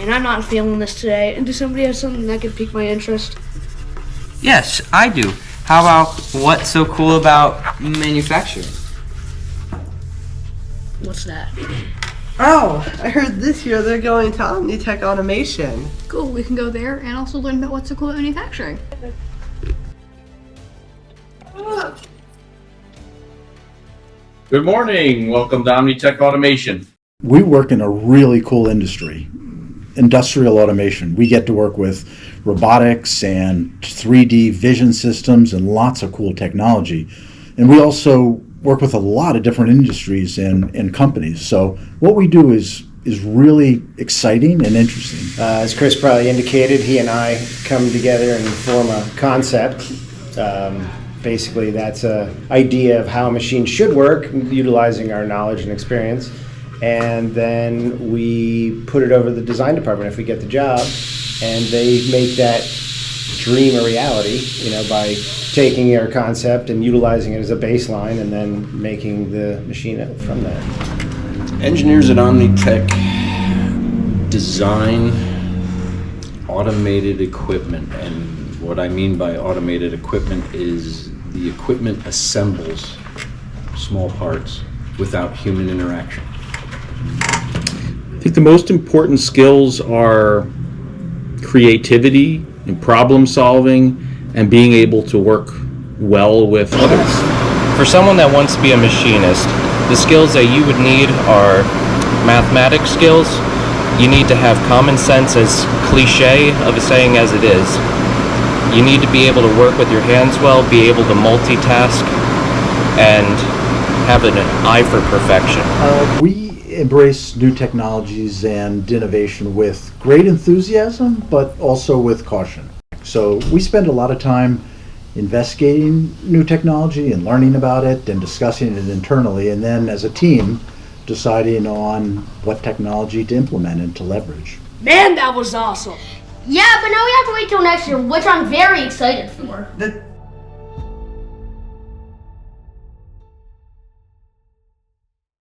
man, I'm not feeling this today. And does somebody have something that could pique my interest? Yes, I do. How about what's so cool about manufacturing? What's that? Oh, I heard this year they're going to Omnitech Automation. Cool, we can go there and also learn about what's so cool at manufacturing. Good morning. Welcome to Omnitech Automation. We work in a really cool industry, industrial automation. We get to work with robotics and 3D vision systems and lots of cool technology. And we also work with a lot of different industries and companies. So what we do is really exciting and interesting. As Chris probably indicated, he and I come together and form a concept. Basically, that's an idea of how a machine should work, utilizing our knowledge and experience. And then we put it over to the design department if we get the job, and they make that dream a reality, by taking our concept and utilizing it as a baseline and then making the machine from that. Engineers at Omnitech design automated equipment, and what I mean by automated equipment is the equipment assembles small parts without human interaction. I think the most important skills are creativity and problem solving and being able to work well with others. For someone that wants to be a machinist, the skills that you would need are mathematics skills. You need to have common sense, as cliche of a saying as it is. You need to be able to work with your hands well, be able to multitask, and have an eye for perfection. We embrace new technologies and innovation with great enthusiasm, but also with caution. So we spend a lot of time investigating new technology and learning about it and discussing it internally, and then as a team deciding on what technology to implement and to leverage. Man, that was awesome. Yeah, but now we have to wait till next year, which I'm very excited for. The